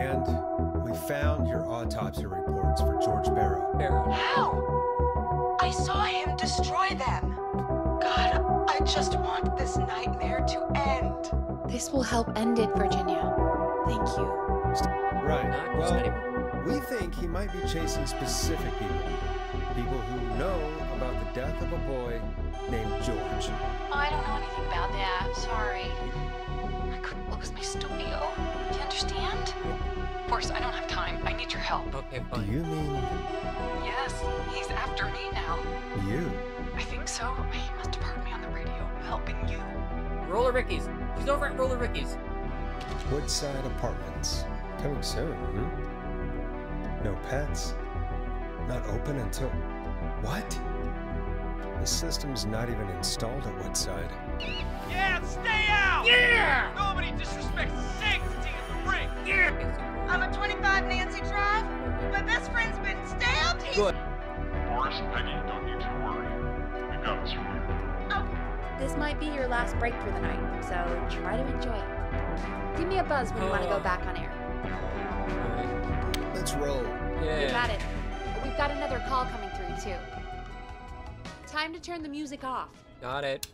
And we found your autopsy reports for George Barrow. How? I saw him destroy them. God, I just want this nightmare to end. This will help end it, Virginia. Thank you. Right. Well, we think he might be chasing specific people. People who know about the death of a boy named George. I don't know anything about that. Sorry. I couldn't lose my studio. Do you understand? Forrest, I don't have time. I need your help. Okay, fine. Do you mean Yes, he's after me now. you? I think so. He must have heard me on the radio helping you. Roller Ricky's. She's over at Roller Ricky's. Woodside Apartments. Coming soon, No pets. Not open until... What? The system's not even installed at Woodside. Yeah, stay out! Yeah! Nobody disrespects the sanctity of the ring! Yeah! I'm at 25 Nancy Drive. My best friend's been stabbed. He's... Good. Forrest, Peggy, don't you two worry. We've got this for you. This might be your last break for the night, so try to enjoy it. Give me a buzz when you want to go back on air. Let's roll. Yeah. You got it. We've got another call coming through, too. Time to turn the music off. Got it.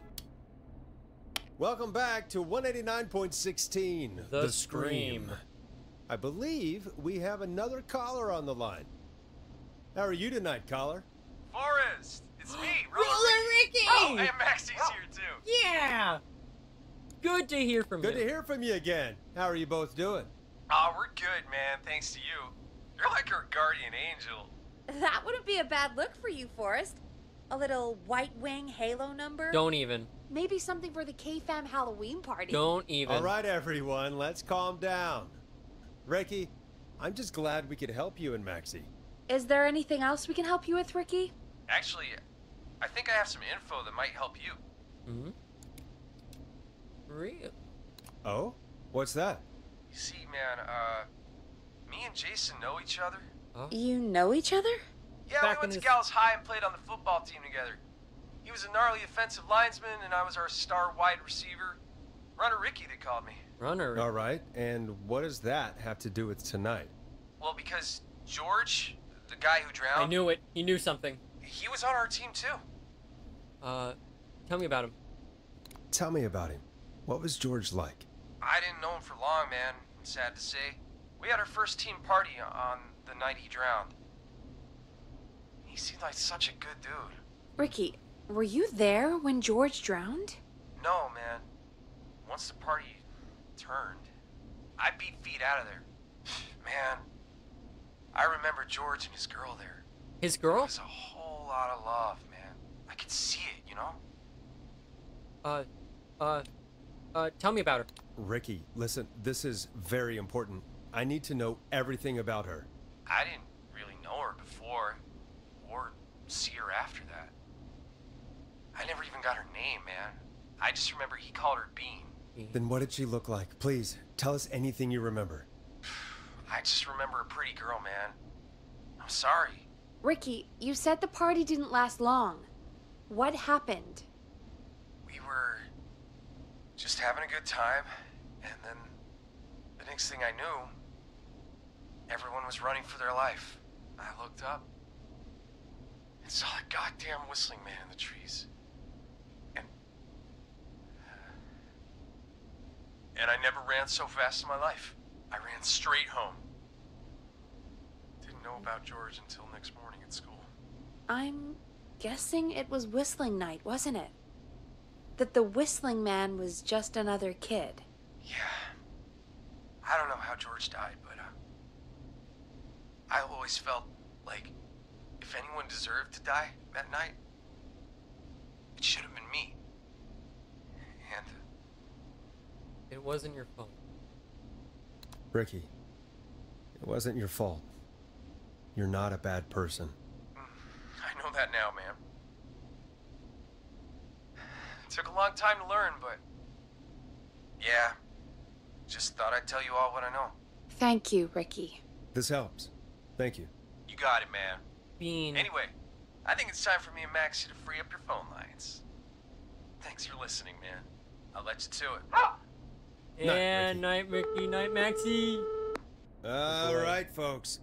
Welcome back to 189.16. The Scream. I believe we have another caller on the line. How are you tonight, caller? Forrest, it's me, Roller Ricky! Oh, and Maxie's here too. Yeah! Good to hear from you. Good to hear from you again. How are you both doing? Oh, we're good, man, thanks to you. You're like our guardian angel. That wouldn't be a bad look for you, Forrest. A little White Wing Halo number? Don't even. Maybe something for the K-Fam Halloween party. Don't even. All right, everyone, let's calm down. Ricky, I'm just glad we could help you and Maxie. Is there anything else we can help you with, Ricky? Actually, I think I have some info that might help you. Hmm? Real? Oh? What's that? You see, man, me and Jason know each other. Huh? You know each other? Yeah, Back we went in to the- Gallows High and played on the football team together. He was a gnarly offensive linesman, and I was our star wide receiver. Runner Ricky, they called me. Runner. All right, and what does that have to do with tonight? Well, because George, the guy who drowned... I knew it. He knew something. He was on our team, too. Tell me about him. Tell me about him. What was George like? I didn't know him for long, man. Sad to say. We had our first team party on the night he drowned. He seemed like such a good dude. Ricky, were you there when George drowned? No, man. Once the party turned, I beat feet out of there. Man, I remember George and his girl there. His There girl? was a whole lot of love, man. I could see it, you know? Tell me about her. Ricky, listen, this is very important. I need to know everything about her. I didn't really know her before, or see her after that. I never even got her name, man. I just remember he called her Bean. Then what did she look like? Please, tell us anything you remember. I just remember a pretty girl, man. I'm sorry. Ricky, you said the party didn't last long. What happened? We were just having a good time, and then the next thing I knew, everyone was running for their life. I looked up and saw a goddamn whistling man in the trees. And I never ran so fast in my life. I ran straight home. Didn't know about George until next morning at school. I'm guessing it was whistling night, wasn't it? That the whistling man was just another kid. Yeah. I don't know how George died, but I always felt like if anyone deserved to die that night, it should have been me. And It wasn't your fault. Ricky, it wasn't your fault. You're not a bad person. I know that now, man. It took a long time to learn, but yeah, just thought I'd tell you all what I know. Thank you, Ricky. This helps. Thank you. You got it, man. Bean. Anyway, I think it's time for me and Maxie to free up your phone lines. Thanks for listening, man. I'll let you to it. And night, Ricky. Night, Maxie. All right, folks.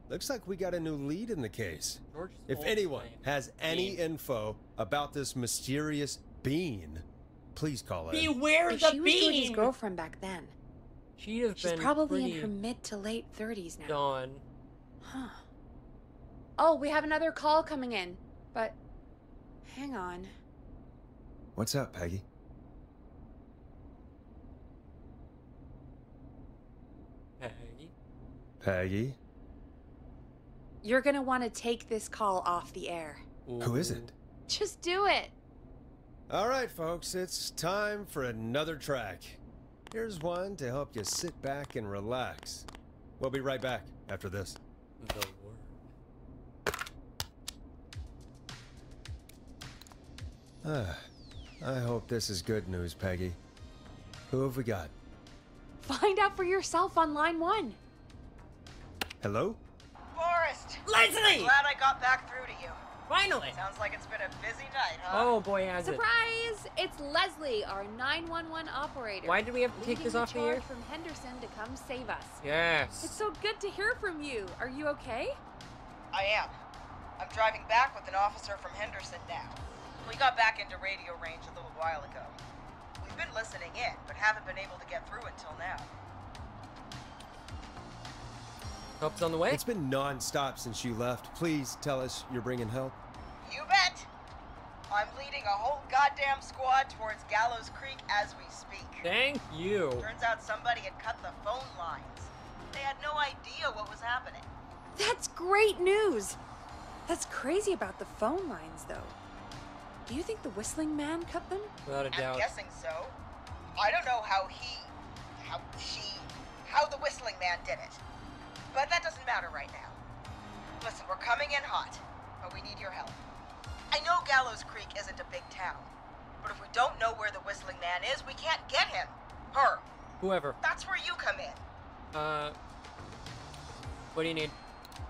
Looks like we got a new lead in the case. George's If old anyone flame. has any Bean. info about this mysterious bean, please call in. Beware If the she was George's bean! girlfriend back then, She'd have she's been probably pretty in her mid to late 30s now. Dawn. Huh. Oh, we have another call coming in, but hang on. What's up, Peggy? Peggy. Peggy? You're gonna want to take this call off the air. Who is it? Just do it. All right, folks, it's time for another track. Here's one to help you sit back and relax. We'll be right back after this. The word. I hope this is good news, Peggy. Who have we got? Find out for yourself on line 1. Hello? Forrest! Leslie! Glad I got back through to you. Finally! Sounds like it's been a busy night, huh? Oh boy, has it. Surprise! It's Leslie, our 911 operator. Why did we have to take this off the air? charge from Henderson to come save us. Yes. It's so good to hear from you. Are you okay? I am. I'm driving back with an officer from Henderson now. We got back into radio range a little while ago. We've been listening in, but haven't been able to get through until now. Help's on the way? It's been non-stop since you left. Please tell us you're bringing help. You bet! I'm leading a whole goddamn squad towards Gallows Creek as we speak. Thank you. Turns out somebody had cut the phone lines. They had no idea what was happening. That's great news. That's crazy about the phone lines, though. Do you think the whistling man cut them? Without a I'm doubt. guessing so. I don't know how the whistling man did it. But that doesn't matter right now. Listen, we're coming in hot, but we need your help. I know Gallows Creek isn't a big town, but if we don't know where the whistling man is, we can't get him. Her. Whoever. That's where you come in. What do you need?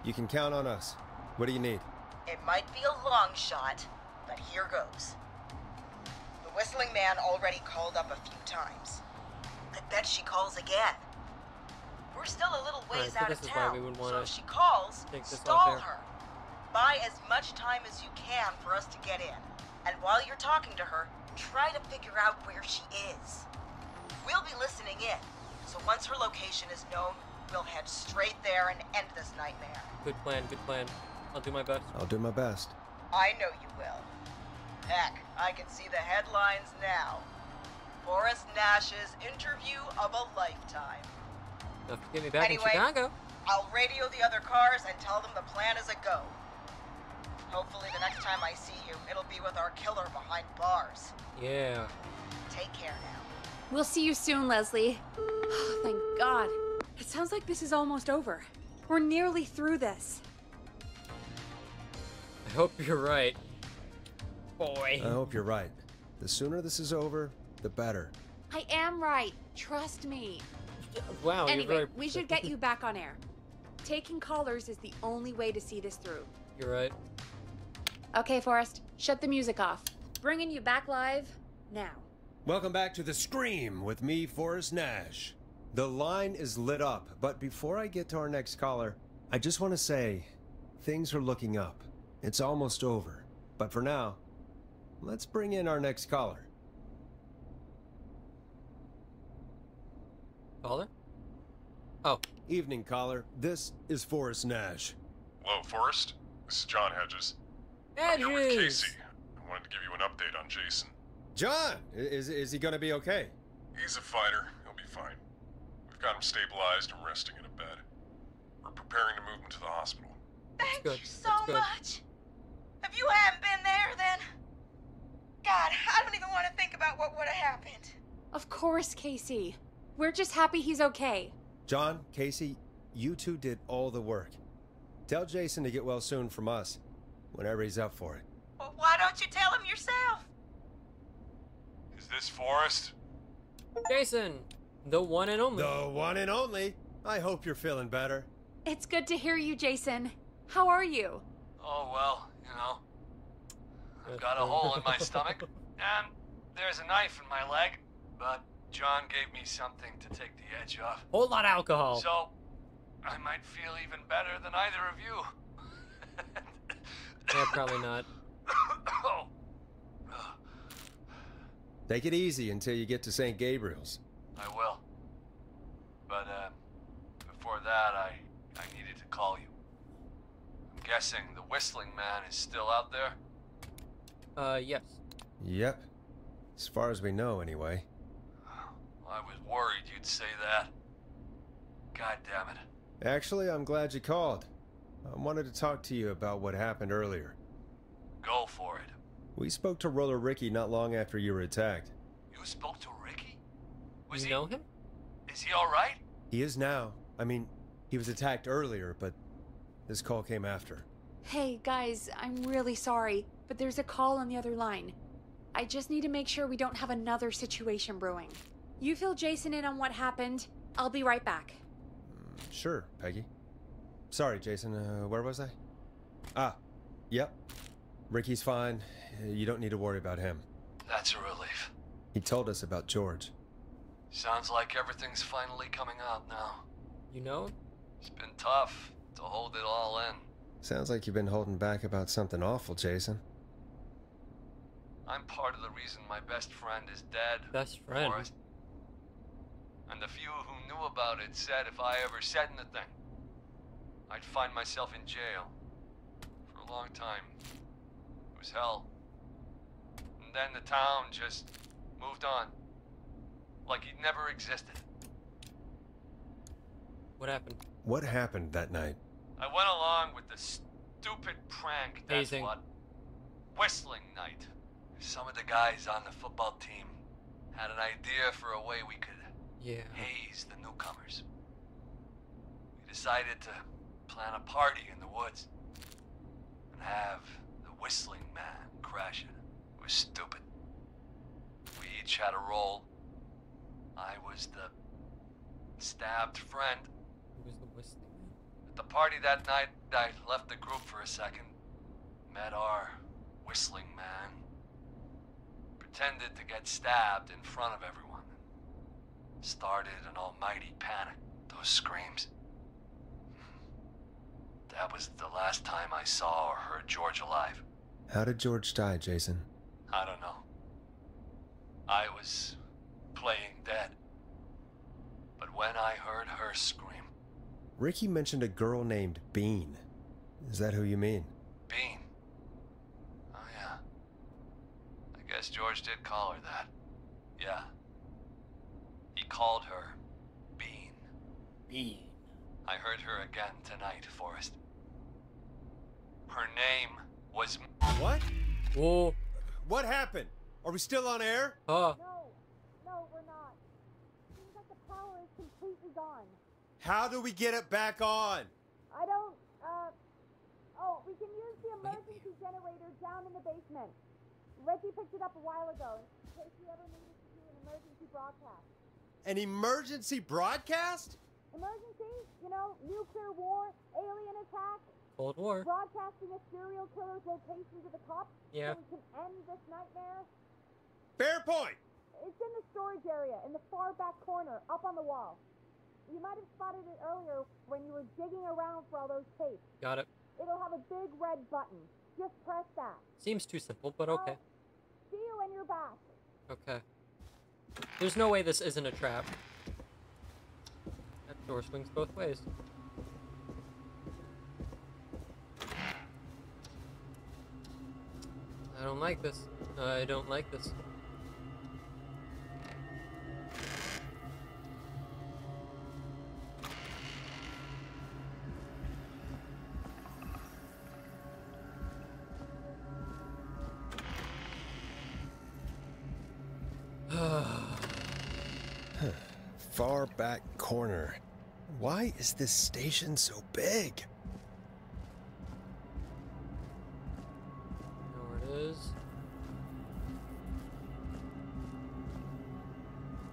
You can count on us. What do you need? It might be a long shot, but here goes. The whistling man already called up a few times. I bet she calls again. We're still a little ways Alright, so out this of is why town, we would so wanna if she calls, take this off stall air. her. Buy as much time as you can for us to get in. And while you're talking to her, try to figure out where she is. We'll be listening in, so once her location is known, we'll head straight there and end this nightmare. Good plan, good plan. I'll do my best. I'll do my best. I know you will. Heck, I can see the headlines now. Forrest Nash's interview of a lifetime. Enough to get me back Anyway. in Chicago. I'll radio the other cars and tell them the plan is a go. Hopefully the next time I see you, it'll be with our killer behind bars. Yeah. Take care now. We'll see you soon, Leslie. Oh, thank God. It sounds like this is almost over. We're nearly through this. I hope you're right. Boy. I hope you're right. The sooner this is over, the better. I am right. Trust me. Wow, you're Anyway, very... we should get you back on air. Taking callers is the only way to see this through. You're right. Okay, Forrest, shut the music off. Bringing you back live now. Welcome back to The Scream with me, Forrest Nash. The line is lit up, but before I get to our next caller, I just want to say, things are looking up. It's almost over. But for now, let's bring in our next caller. Caller? Oh. Evening, caller. This is Forrest Nash. Hello, Forrest. This is John Hedges. I'm here with Edges! Casey. I wanted to give you an update on Jason. John, is he going to be okay? He's a fighter. He'll be fine. We've got him stabilized and resting in a bed. We're preparing to move him to the hospital. Thank good, you so that's good. much. If you hadn't been there, then... God, I don't even want to think about what would have happened. Of course, Casey. We're just happy he's okay. John, Casey, you two did all the work. Tell Jason to get well soon from us, whenever he's up for it. Well, why don't you tell him yourself? Is this Forrest? Jason! The one and only. The one and only. I hope you're feeling better. It's good to hear you, Jason. How are you? Oh, well, you know. I've got a hole in my stomach, and there's a knife in my leg, but John gave me something to take the edge off. Whole lot of alcohol. So, I might feel even better than either of you. Yeah, probably not. Oh. Take it easy until you get to St. Gabriel's. I will. But, before that, I needed to call you. I'm guessing the Whistling Man is still out there? Yes. Yep. As far as we know, anyway. I was worried you'd say that. God damn it. Actually, I'm glad you called. I wanted to talk to you about what happened earlier. Go for it. We spoke to Roller Ricky not long after you were attacked. You spoke to Ricky? You know him? Is he alright? He is now. I mean, he was attacked earlier, but this call came after. Hey, guys, I'm really sorry, but there's a call on the other line. I just need to make sure we don't have another situation brewing. You fill Jason in on what happened. I'll be right back. Sure, Peggy. Sorry, Jason. Where was I? Ah, yep. Ricky's fine. You don't need to worry about him. That's a relief. He told us about George. Sounds like everything's finally coming out now. You know him? It's been tough to hold it all in. Sounds like you've been holding back about something awful, Jason. I'm part of the reason my best friend is dead. Best friend? Forrest. And the few who knew about it said if I ever said anything, I'd find myself in jail. For a long time. It was hell. And then the town just moved on. Like he'd never existed. What happened? What happened that night? I went along with the stupid prank, that's Hazing. what. Whistling night. Some of the guys on the football team had an idea for a way we could haze the newcomers. We decided to plan a party in the woods and have the Whistling Man crash it. It was stupid. We each had a role. I was the stabbed friend. Who was the Whistling Man? At the party that night, I left the group for a second. Met our Whistling Man. Pretended to get stabbed in front of everyone. Started an almighty panic. Those screams. That was the last time I saw or heard George alive. How did George die, Jason? I don't know. I was playing dead. But when I heard her scream... Ricky mentioned a girl named Bean. Is that who you mean? Bean? Oh yeah. I guess George did call her that. Yeah. He called her Bean. Bean. I heard her again tonight, Forrest. Her name was... What? Whoa. What happened? Are we still on air? Oh. No, we're not. Seems like the power is completely gone. How do we get it back on? I don't, oh, we can use the emergency generator down in the basement. Ricky picked it up a while ago, in case we ever needed to do an emergency broadcast. An emergency broadcast? Emergency? You know, nuclear war, alien attack, Cold War. broadcasting a serial killer's location to the cops Yeah. so we can end this nightmare. Fair point. It's in the storage area, in the far back corner, up on the wall. You might have spotted it earlier when you were digging around for all those tapes. Got it. It'll have a big red button. Just press that. Seems too simple, but okay. See you when you're back. Okay. There's no way this isn't a trap. That door swings both ways. I don't like this. I don't like this. Far back corner. Why is this station so big? Know where it is.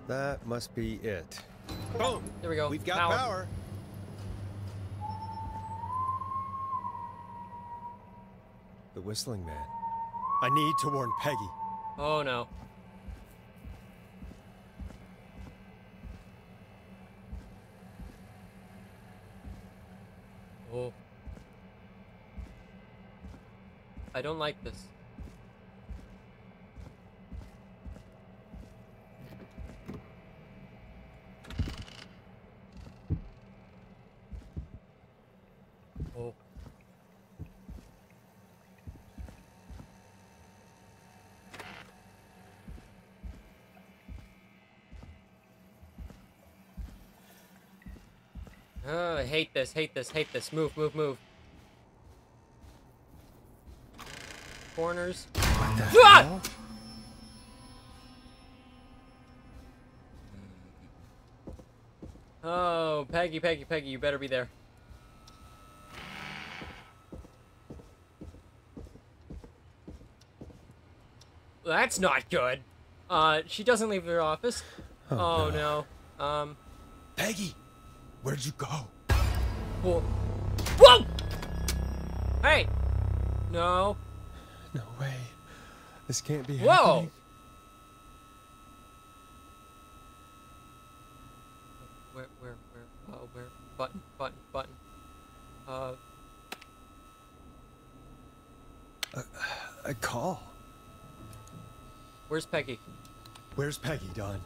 That must be it. Boom! There we go. We've got Power. power. The Whistling Man. I need to warn Peggy. Oh no. Oh. I don't like this. Oh. I hate this, hate this, hate this. Move, move, move. Corners. What the Ah! hell? Oh, Peggy, Peggy, Peggy, you better be there. That's not good. She doesn't leave her office. Oh, no. Peggy, where'd you go? Whoa. Whoa! Hey! No. No way. This can't be Whoa! happening. Where? Button. A call. Where's Peggy? Where's Peggy, Don?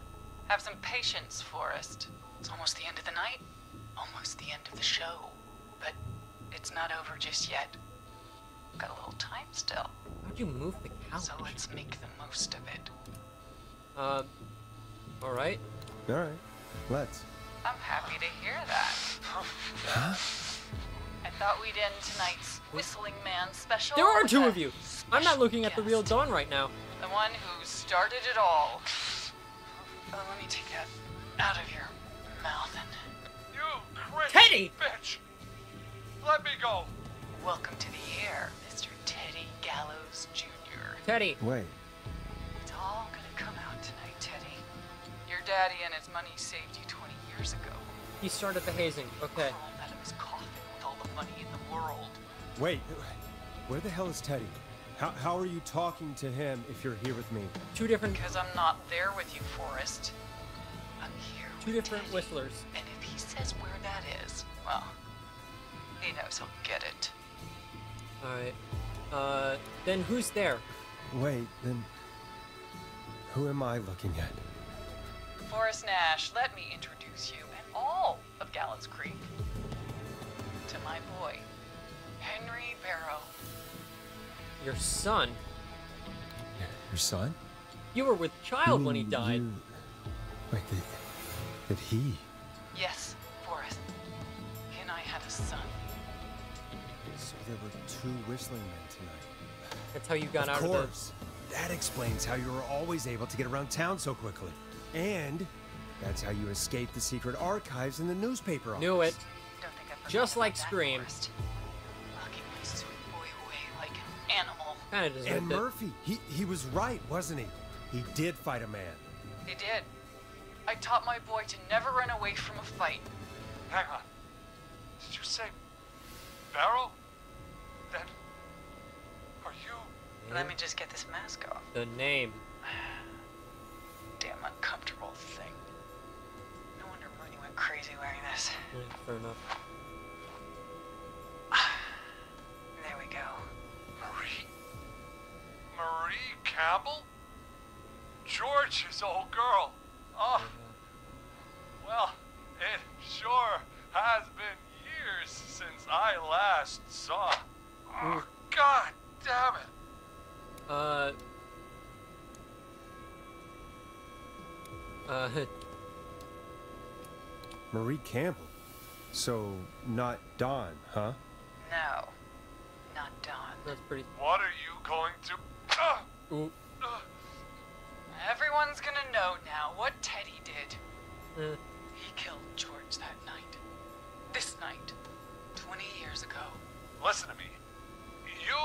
Have some patience, Forrest. It's almost the end of the night. Almost the end of the show. But it's not over just yet. Got a little time still. How'd you move the couch? So let's make the most of it. Alright. All right, let's. I'm happy to hear that. Huh? I thought we'd end tonight's Whistling Man special. There are with two a of you! I'm not looking at the real guest. Dawn right now. The one who started it all. Let me take that out of your mouth and You crazy Teddy! bitch! Let me go! welcome to the air, Mr. Teddy Gallows Jr. Teddy! Wait. It's all gonna come out tonight, Teddy. Your daddy and his money saved you 20 years ago. He started the hazing. Okay. Crawled out of his coffin with all the money in the world. Wait. Where the hell is Teddy? How are you talking to him if you're here with me? Two different Because I'm not there with you, Forrest. I'm here Two with different Teddy. whistlers. And if he says where that is, well, he knows he'll get it. Alright. Then who's there? Wait, then who am I looking at? Forrest Nash, let me introduce you and all of Gallows Creek to my boy, Henry Barrow. Your son? Your son? You were with child when he You- died. Wait, did he? Yes, Forrest. He and I had a son. So there were two whistling men tonight. That's how you got Of out course. That explains how you were always able to get around town so quickly. And that's how you escaped the secret archives in the newspaper office. Knew it. Don't think I forgot Just like about that, Scream. Forrest. Locking my sweet boy away like an animal. Kinda deserved And it. Murphy, he was right, wasn't he? He did fight a man. He did. I taught my boy to never run away from a fight. Hang on. Did you say Barrow? Then are you? Let me just get this mask off. The name. Damn uncomfortable thing. No wonder Mooney went crazy wearing this. Yeah, fair enough. There we go. Marie Campbell? George's old girl. Oh, well, it sure has been years since I last saw. Oh, God damn it. Marie Campbell. So, not Dawn, huh? No, not Dawn. That's pretty. What are you going to... Ooh. Everyone's gonna know now what Teddy did. Uh, He killed George that night. This night. 20 years ago. Listen to me. You...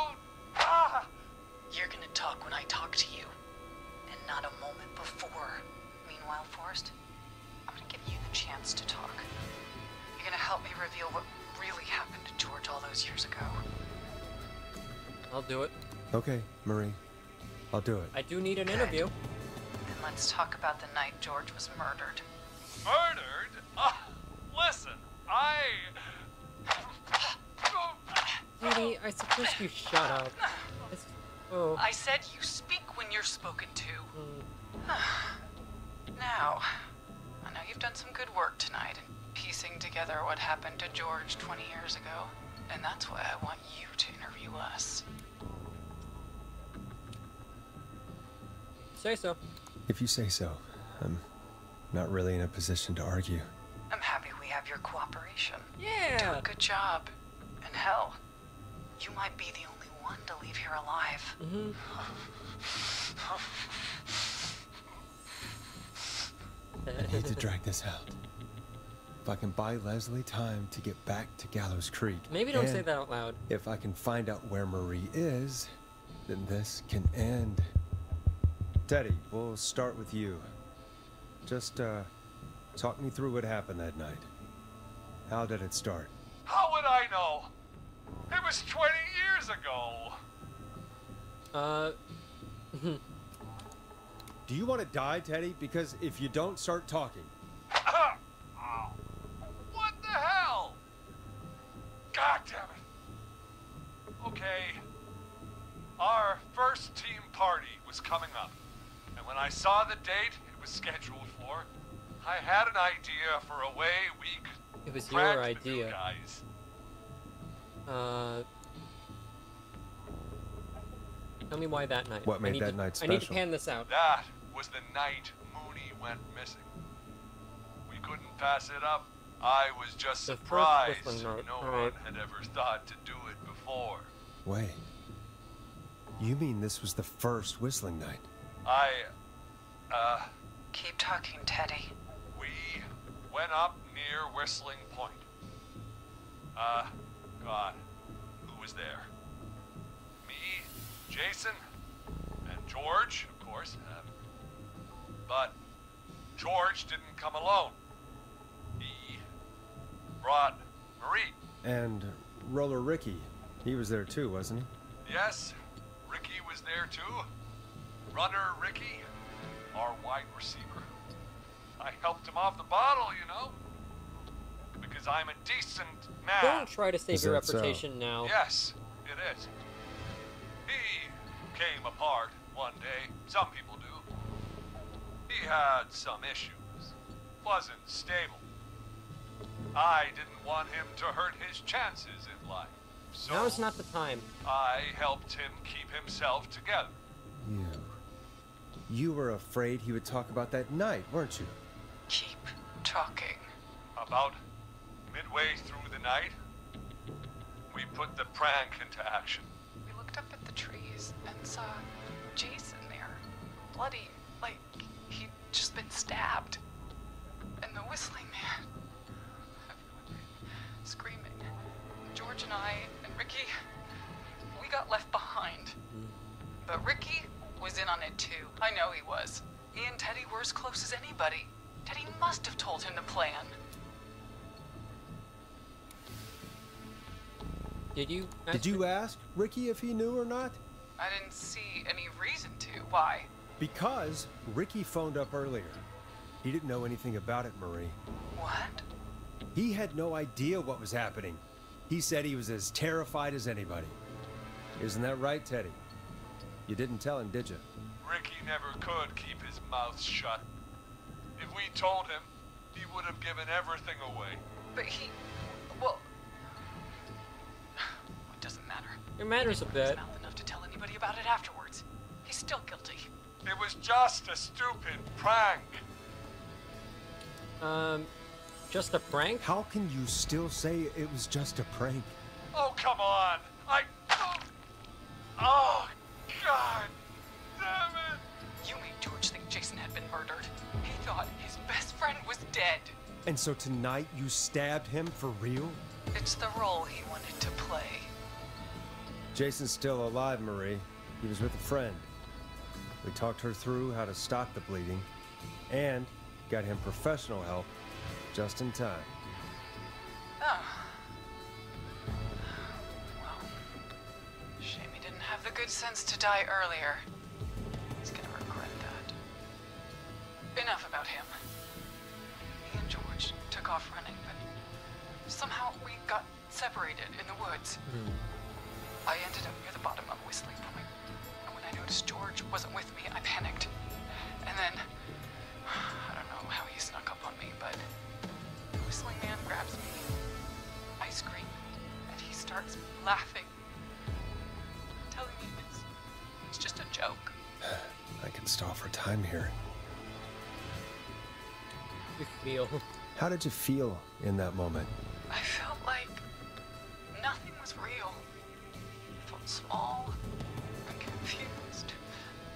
You're gonna talk when I talk to you. And not a moment before. Meanwhile, Forrest, I'm gonna give you the chance to talk. You're gonna help me reveal what really happened to George all those years ago. I'll do it. Okay, Marie. I'll do it. I do need an Good. interview. Then let's talk about the night George was murdered. Murdered? Listen, suppose you shut up. Oh. I said you speak when you're spoken to. Now, I know you've done some good work tonight in piecing together what happened to George 20 years ago, and that's why I want you to interview us. Say so. If you say so. I'm not really in a position to argue. I'm happy we have your cooperation. Yeah. Do a good job. And hell, you might be the only one to leave here alive. Mm-hmm. I need to drag this out. If I can buy Leslie time to get back to Gallows Creek. Maybe don't say that out loud. If I can find out where Marie is, then this can end. Teddy, we'll start with you. Just, talk me through what happened that night. How did it start? How would I know? It was 20 years ago. Do you want to die, Teddy? Because if you don't start talking... What the hell? God damn it. Okay. Our first team party was coming up. And when I saw the date it was scheduled for, I had an idea for a way we could It was prank your the idea. new guys. Tell me why that night. What made that night I need to special? pan this out. That was the night Mooney went missing. We couldn't pass it up. I was just The first surprised whistling note. no All right. one had ever thought to do it before. Wait. You mean this was the first whistling night? Keep talking, Teddy. We went up near Whistling Point. God, who was there? Me, Jason, and George, of course. But George didn't come alone. He brought Marie. And Roller Ricky. He was there too, wasn't he? Yes, Ricky was there too. Runner Ricky, our wide receiver. I helped him off the bottle, you know. Because I'm a decent man. Don't try to save Is your that so? reputation now. Yes, it is. He came apart one day. Some people do. He had some issues. Wasn't stable. I didn't want him to hurt his chances in life. So Now's not the time. I helped him keep himself together. You were afraid he would talk about that night, weren't you? Keep talking. About midway through the night, we put the prank into action. We looked up at the trees and saw Jason there. Bloody, like he'd just been stabbed. And the whistling man. Screaming. George and I and Ricky, we got left behind. But Ricky was in on it too. I know he was. He and Teddy were as close as anybody. Teddy must have told him the plan. Did you ask Ricky if he knew or not? I didn't see any reason to. Why? Because Ricky phoned up earlier. He didn't know anything about it, Marie. What? He had no idea what was happening. He said he was as terrified as anybody. Isn't that right, Teddy? You didn't tell him, did you? Ricky never could keep his mouth shut. If we told him, he would have given everything away. But he... well... It doesn't matter. It matters a He didn't open his bit. mouth enough to tell anybody about it afterwards. He's still guilty. It was just a stupid prank. Just a prank? How can you still say it was just a prank? Oh, come on. Oh, God damn it. You made George think Jason had been murdered. He thought his best friend was dead. And so tonight you stabbed him for real? It's the role he wanted to play. Jason's still alive, Marie. He was with a friend. We talked her through how to stop the bleeding and got him professional help just in time. Oh. Well, shame he didn't have the good sense to die earlier. He's gonna regret that. Enough about him. Me and George took off running, but somehow we got separated in the woods. I ended up near the bottom of Whistling Point, and when I noticed George wasn't with me, I panicked. And then, I don't know how he snuck up on me, but the Whistling Man grabs me. I scream, and he starts laughing, telling me it's just a joke. I can stall for time here. You feel? How did you feel in that moment? I felt like nothing was real. I felt small and confused,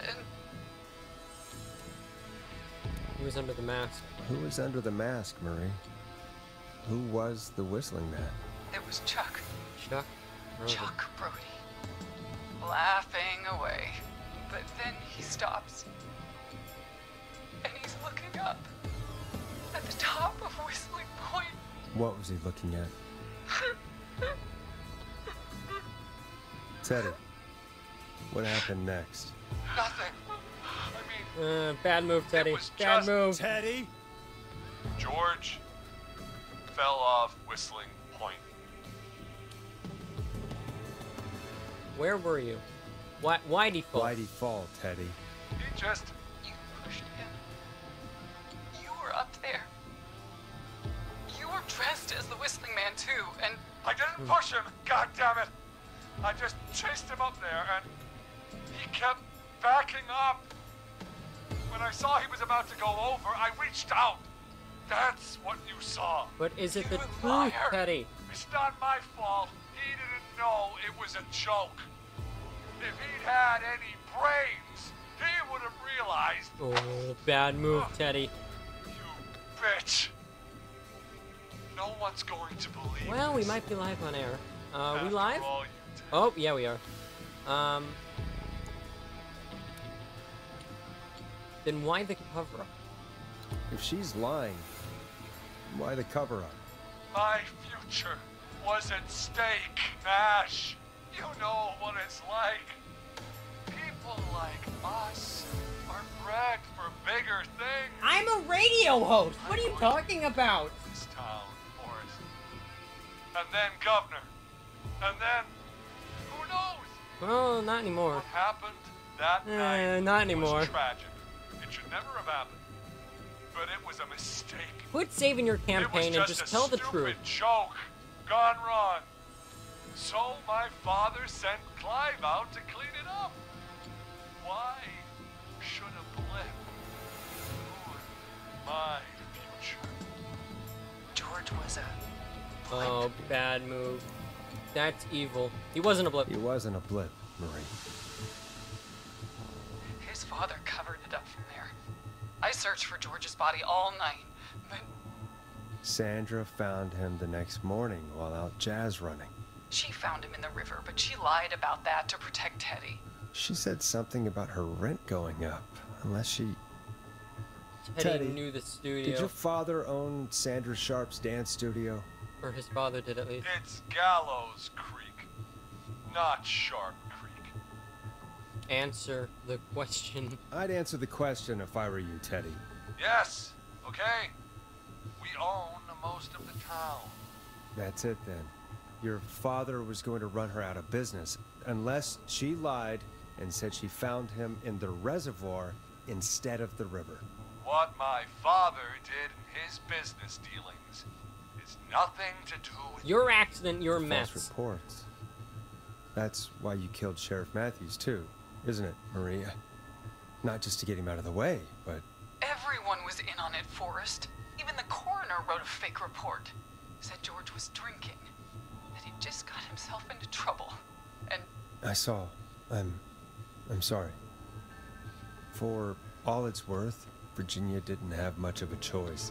and Who was under the mask? Who was under the mask, Marie? Who was the Whistling Man? it was Chuck. Chuck? Brody. Chuck Brody. Laughing away. But then he stops. And he's looking up at the top of Whistling Point. What was he looking at? Teddy, what happened next? Nothing. I mean, Bad move, Teddy. was Bad just move. Teddy? George fell off Whistling Point. Where were you? Why'd he fall? Why'd he fall, Teddy? he just... You pushed him. You were up there. You were dressed as the Whistling Man too, and I didn't push him, god damn it! I just chased him up there and he kept backing up. When I saw he was about to go over, I reached out. That's what you saw. But is it the You truth, liar. Teddy? It's not my fault. He didn't know it was a joke. If he'd had any brains, he would have realized. Oh, bad move, Teddy. You bitch. No one's going to believe Well, we this. might be live on air. We After live? all you did. Oh, yeah, we are. Then why the cover-up? If she's lying, why the cover-up? My future was at stake, Nash. You know what it's like. People like us are bred for bigger things. I'm a radio host! What are you talking about? This town, Forrest. And then governor. And then, who knows? Well, not anymore. What happened that night not anymore. was tragic. It should never have happened. But it was a mistake. Quit saving your campaign it and was just a tell the stupid truth. joke gone wrong. So my father sent Clive out to clean it up. Why should a blip ruin my future? George was a Oh, bad move. That's evil. He wasn't a blip. He wasn't a blip, Marie. His father covered it up from there. I searched for George's body all night, but Sandra found him the next morning while out jazz running. she found him in the river, but she lied about that to protect Teddy. She said something about her rent going up, unless she... Teddy knew the studio. Did your father own Sandra Sharp's dance studio? Or his father did, at least. It's Gallows Creek, not Sharp Creek. Answer the question. I'd answer the question if I were you, Teddy. Yes, okay. We own most of the town. That's it then. Your father was going to run her out of business, unless she lied and said she found him in the reservoir instead of the river. What my father did in his business dealings is nothing to do with Your accident, your False mess. reports. That's why you killed Sheriff Matthews too, isn't it, Maria? Not just to get him out of the way, but... Everyone was in on it, Forrest. Even the coroner wrote a fake report. Said George was drinking. That he just got himself into trouble. And I saw. I'm sorry. For all it's worth, Virginia didn't have much of a choice.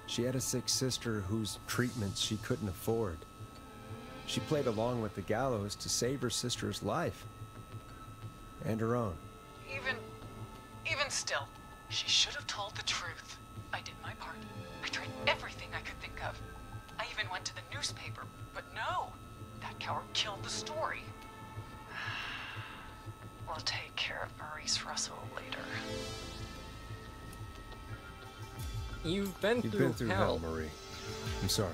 She had a sick sister whose treatments she couldn't afford. She played along with the gallows to save her sister's life. And her own. even still, she should have told the truth. I did my part. I tried everything I could think of. I even went to the newspaper, but no. That coward killed the story. We'll take care of Maurice Russell later. You've been You've through, been through hell, Marie. I'm sorry.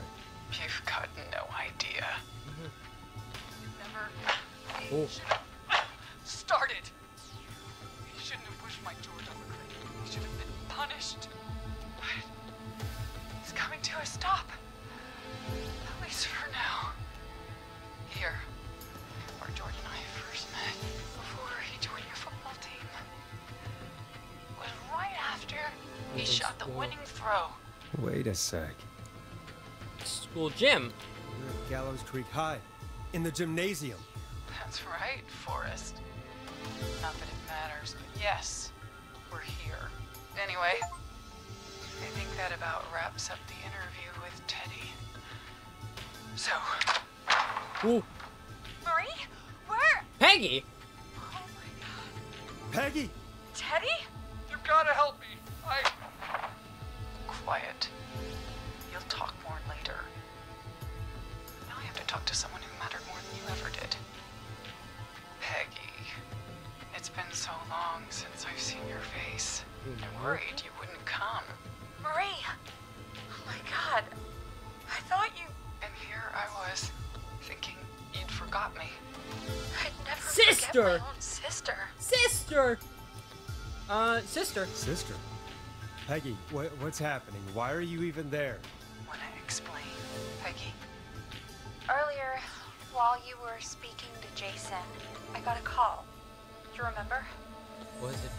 You've got no idea. I should have started. He shouldn't have pushed my George off the cliff. He should have been punished. But he's coming to a stop. At least for now. Here, where George and I first met, before he joined your football team, was right after he shot the winning throw. Wait a sec. School gym. You're at Gallows Creek High, in the gymnasium. That's right, Forrest. Not that it matters, but yes, we're here. Anyway, I think that about wraps up the interview with Teddy. So, Ooh. Marie? Where? Peggy! Oh my god. Peggy! Teddy? You gotta help me. quiet. You'll talk more later. Now I have to talk to someone who mattered more than you ever did. Peggy. It's been so long since I've seen your face. I worried you wouldn't come. Marie! Oh my god. I thought you... And here I was, thinking you'd forgot me. I'd never Sister! forget my own sister. Sister! Sister. Sister? Peggy, what's happening? Why are you even there? Wanna explain, Peggy? Earlier, while you were speaking to Jason, I got a call. Do you remember? Was it?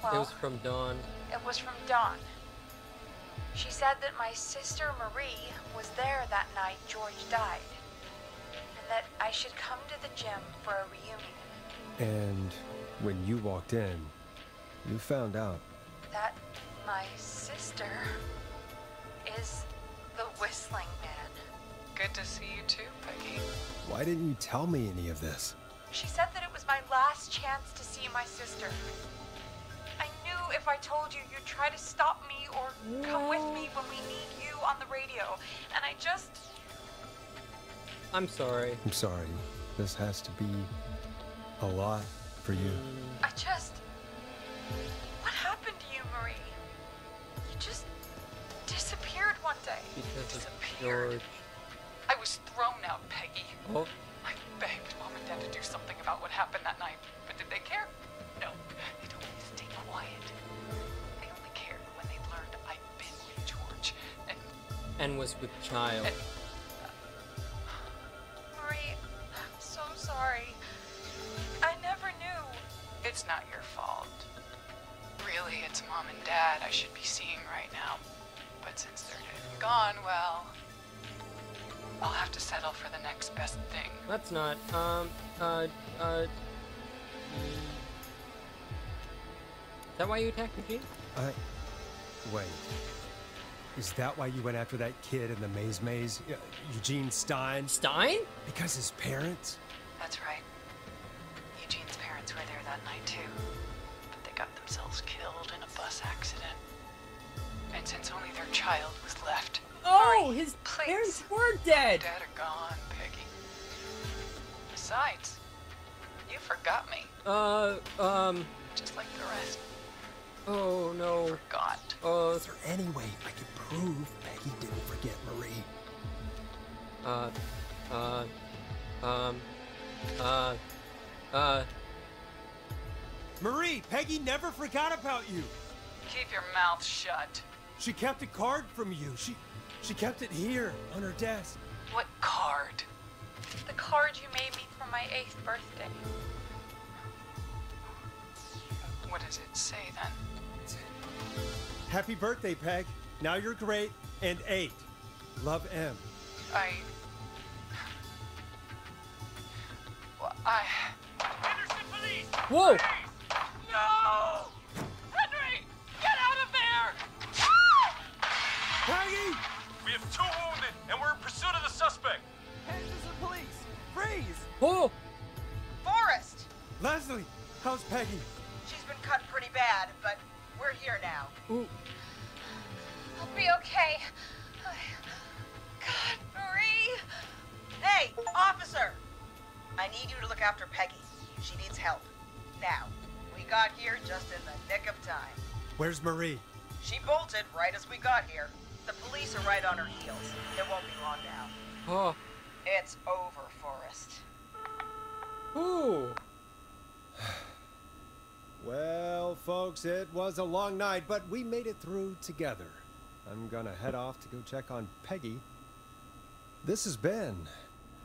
Well, It was from Dawn. It was from Dawn. She said that my sister Marie was there that night George died, and that I should come to the gym for a reunion. And when you walked in, you found out. That my sister is the Whistling Man. Good to see you too, Peggy. Why didn't you tell me any of this? She said that it was my last chance to see my sister. I knew if I told you, you'd try to stop me or come with me when we need you on the radio. And I just... I'm sorry. I'm sorry. This has to be a lot for you. I just... What happened to you, Marie? You just disappeared one day. Because of Disappeared. George. I was thrown out, Peggy. Oh, I begged Mom and Dad to do something about what happened that night, but did they care? No, they told me to stay quiet. They only cared when they learned I'd been with George, and was with child. and Marie, I'm so sorry. I never knew. it's not your fault. Really, it's Mom and Dad I should be seeing right now. But since they're dead and gone, well, I'll have to settle for the next best thing. That's not, Is that why you attacked Eugene? Wait. Is that why you went after that kid in the maze? Eugene Stein? Stein? Because his parents? That's right. Eugene's parents were there that night too. But they got themselves killed in a bus accident. And since only their child was left, Oh, Marie, his please. parents were dead! Dad are gone, Peggy. Besides, you forgot me, just like the rest. Oh no. Forgot. Oh, Is there any way I could prove Peggy didn't forget Marie? Marie, Peggy never forgot about you. Keep your mouth shut. She kept a card from you. She kept it here on her desk. What card? The card you made me for my 8th birthday. What does it say then? Happy birthday, Peg. Now you're great and 8. Love, M. Henderson police! whoa! No! Henry! Get out of there! Peggy! We have 2 wounded, and we're in pursuit of the suspect. Henderson police! Freeze! Oh! Forrest! Leslie, how's Peggy? She's been cut pretty bad, but we're here now. Ooh. I'll be okay. God, Marie! Hey, officer! I need you to look after Peggy. She needs help. Now, we got here just in the nick of time. Where's Marie? She bolted right as we got here. The police are right on her heels. It won't be long now. Oh. It's over, Forrest. Ooh. Well, folks, it was a long night, but we made it through together. I'm gonna head off to go check on Peggy. This has been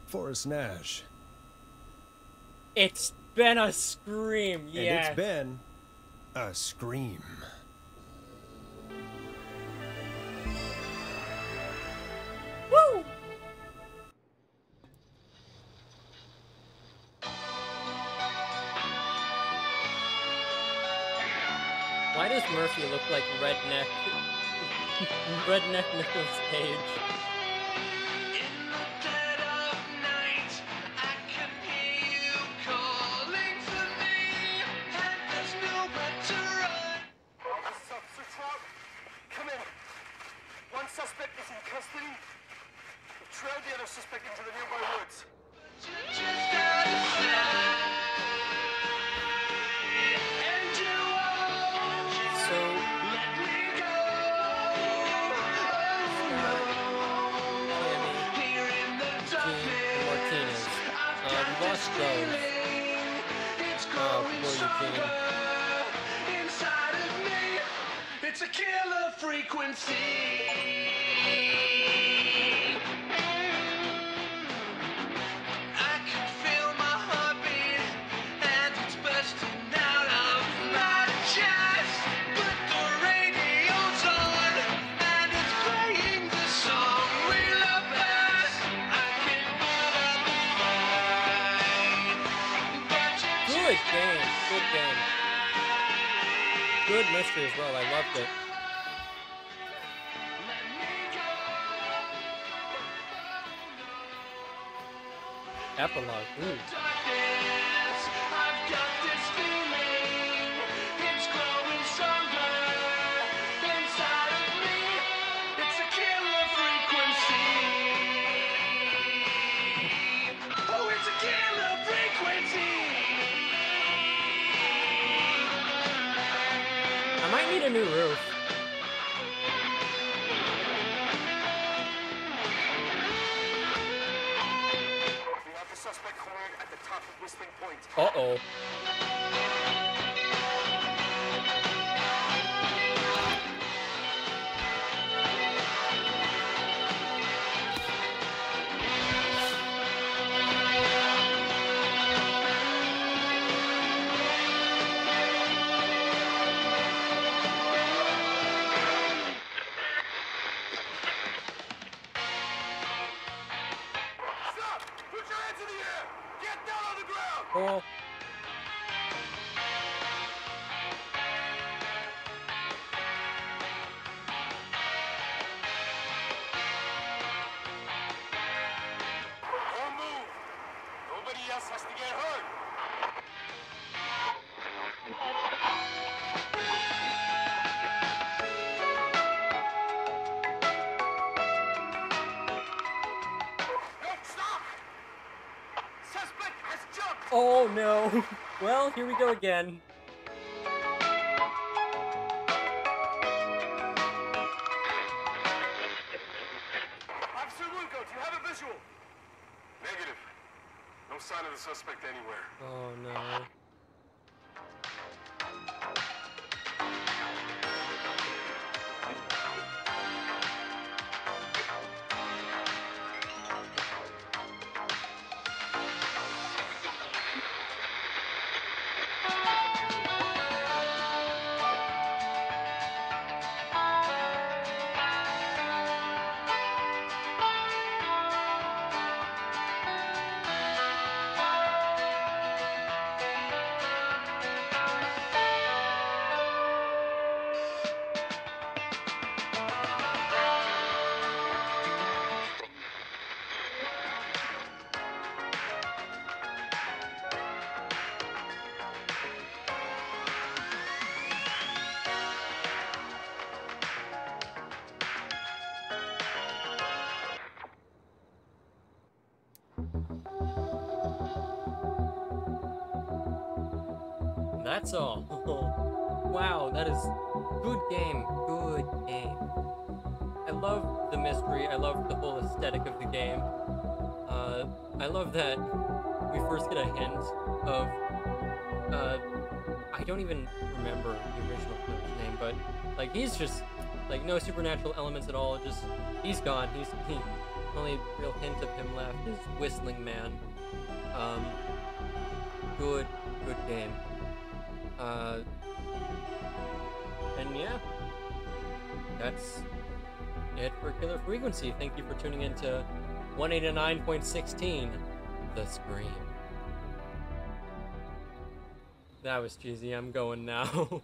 Forrest Nash. It's been a scream, yeah. And it's been a scream. Woo! Why does Murphy look like redneck Nicolas Cage? Come in. One suspect is in custody. We've trailed the other suspect into the nearby woods. It's a killer frequency. I can feel my heartbeat, and it's bursting out of my chest. But the radio's on, and it's playing the song we love best. I can Good game. Good game. Good mystery as well. I loved it. Epilogue. Ooh. I might need a new roof. We have the suspect cornered at the top of Whistling Point. Uh-oh. Stop! Put your hands in the air! Get down on the ground! Oh. Don't move! Nobody else has to get hurt! No, stop! Suspect has jumped! Oh no. Well, here we go again. Officer Lugo, do you have a visual? Negative. No sign of the suspect anywhere. Oh no. That's all. Wow, that is good game. Good game. I love the mystery. I love the whole aesthetic of the game. I love that we first get a hint of, I don't even remember the original killer's name, but, like, he's just, like, no supernatural elements at all, just, he's gone, the only real hint of him left is Whistling Man. Good game. And yeah, that's it for Killer Frequency. Thank you for tuning in to 189.16, The Scream. That was cheesy, I'm going now.